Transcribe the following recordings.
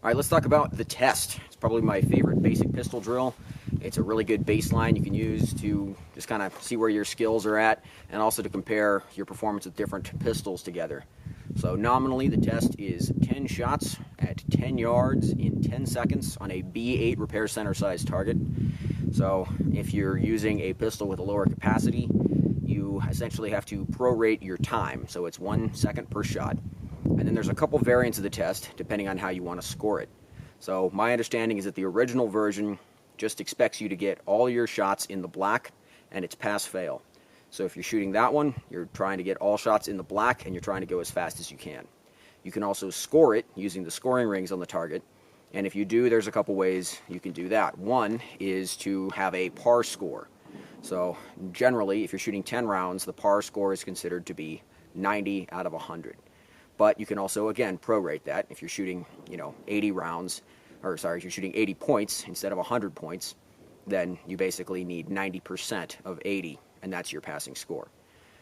All right, let's talk about the test. It's probably my favorite basic pistol drill. It's a really good baseline you can use to just kind of see where your skills are at and also to compare your performance with different pistols together. So nominally, the test is 10 shots at 10 yards in 10 seconds on a B8 repair center size target. So if you're using a pistol with a lower capacity, you essentially have to prorate your time. So it's 1 second per shot. And then there's a couple variants of the test depending on how you want to score it. So my understanding is that the original version just expects you to get all your shots in the black and it's pass-fail. So if you're shooting that one, you're trying to get all shots in the black and you're trying to go as fast as you can. You can also score it using the scoring rings on the target. And if you do, there's a couple ways you can do that. One is to have a par score. So generally, if you're shooting 10 rounds, the par score is considered to be 90 out of 100. But you can also, again, prorate that. If you're shooting, 80 rounds, if you're shooting 80 points instead of 100 points, then you basically need 90% of 80, and that's your passing score.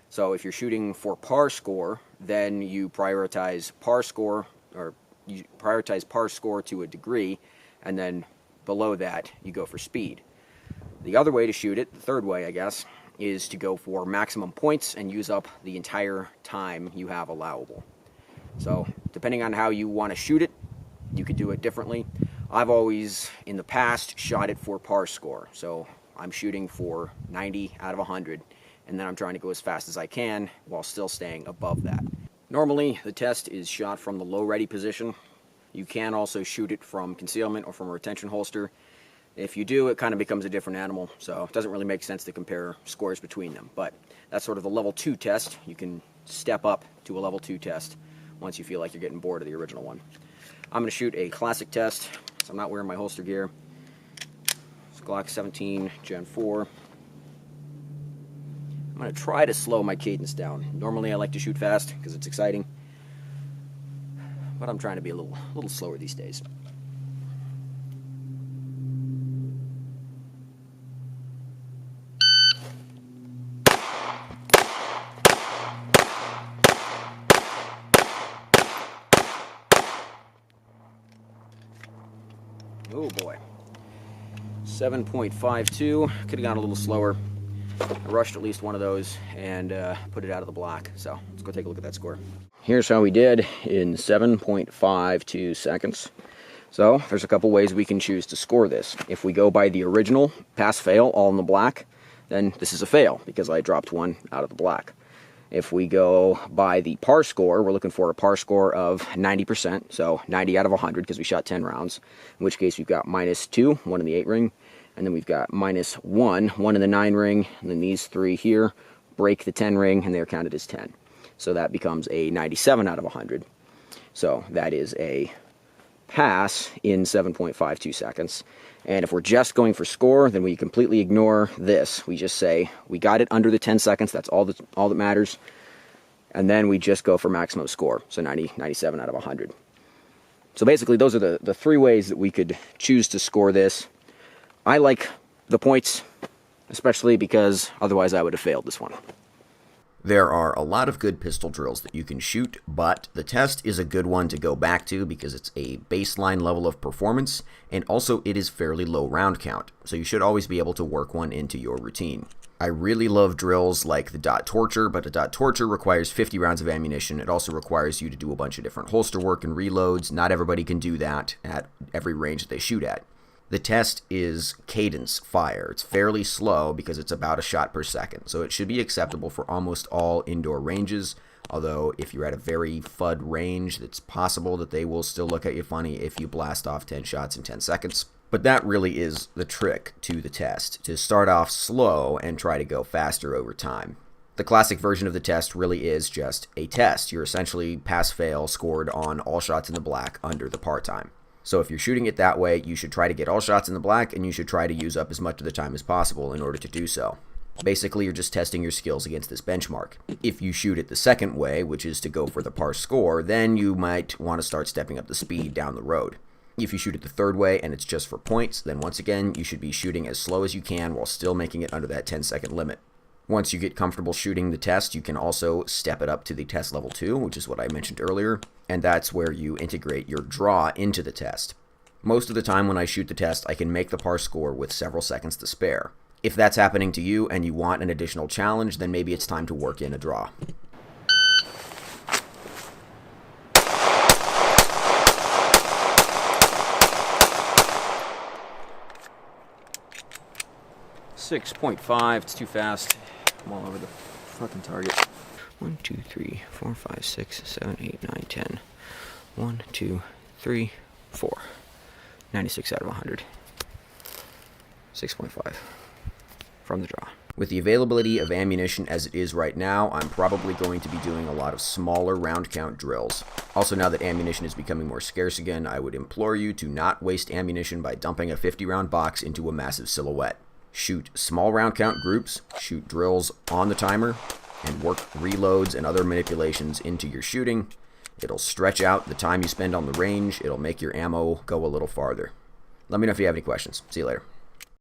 So if you're shooting for par score, then you prioritize par score, or you prioritize par score to a degree, and then below that, you go for speed. The other way to shoot it, the third way, I guess, is to go for maximum points and use up the entire time you have allowable. So depending on how you want to shoot it, you could do it differently. I've always, in the past, shot it for par score. So I'm shooting for 90 out of 100, and then I'm trying to go as fast as I can while still staying above that. Normally, the test is shot from the low ready position. You can also shoot it from concealment or from a retention holster. If you do, it kind of becomes a different animal, so it doesn't really make sense to compare scores between them. But that's sort of the level 2 test. You can step up to a level 2 test once you feel like you're getting bored of the original one. I'm going to shoot a classic test, so I'm not wearing my holster gear. It's Glock 17 Gen 4. I'm going to try to slow my cadence down. Normally I like to shoot fast because it's exciting, but I'm trying to be a little slower these days. Oh boy. 7.52. Could have gone a little slower. I rushed at least one of those and put it out of the block. So let's go take a look at that score. Here's how we did in 7.52 seconds. So there's a couple ways we can choose to score this. If we go by the original pass-fail, all in the black, then this is a fail because I dropped one out of the black. If we go by the par score, we're looking for a par score of 90%, so 90 out of 100 because we shot 10 rounds, in which case we've got -2, one in the 8 ring, and then we've got -1, one in the 9 ring, and then these 3 here break the 10 ring, and they're counted as 10. So that becomes a 97 out of 100. So that is a pass in 7.52 seconds. And if we're just going for score, then we completely ignore this. We just say, we got it under the 10 seconds, that's all that matters. And then we just go for maximum score, so 90, 97 out of 100. So basically, those are the 3 ways that we could choose to score this. I like the points, especially because otherwise I would have failed this one. There are a lot of good pistol drills that you can shoot, but the test is a good one to go back to because it's a baseline level of performance, and also it is fairly low round count, so you should always be able to work one into your routine. I really love drills like the dot torture, but a dot torture requires 50 rounds of ammunition. It also requires you to do a bunch of different holster work and reloads. Not everybody can do that at every range that they shoot at. The test is cadence fire. It's fairly slow because it's about a shot per second, so it should be acceptable for almost all indoor ranges, although if you're at a very FUD range, it's possible that they will still look at you funny if you blast off 10 shots in 10 seconds. But that really is the trick to the test, to start off slow and try to go faster over time. The classic version of the test really is just a test. You're essentially pass-fail scored on all shots in the black under the par time. So if you're shooting it that way, you should try to get all shots in the black, and you should try to use up as much of the time as possible in order to do so. Basically, you're just testing your skills against this benchmark. If you shoot it the second way, which is to go for the par score, then you might want to start stepping up the speed down the road. If you shoot it the third way and it's just for points, then once again, you should be shooting as slow as you can while still making it under that 10-second limit. Once you get comfortable shooting the test, you can also step it up to the test level 2, which is what I mentioned earlier, and that's where you integrate your draw into the test. Most of the time when I shoot the test, I can make the par score with several seconds to spare. If that's happening to you and you want an additional challenge, then maybe it's time to work in a draw. .5, it's too fast. I'm all over the fucking target. 1, 2, 3, 4, 5, 6, 7, 8, 9, 10. 1, 2, 3, 4. 96 out of 100. 6.5 from the draw. With the availability of ammunition as it is right now, I'm probably going to be doing a lot of smaller round count drills. Also, now that ammunition is becoming more scarce again, I would implore you to not waste ammunition by dumping a 50-round box into a massive silhouette. Shoot small round count groups, shoot drills on the timer, and work reloads and other manipulations into your shooting. It'll stretch out the time you spend on the range. It'll make your ammo go a little farther. Let me know if you have any questions. See you later.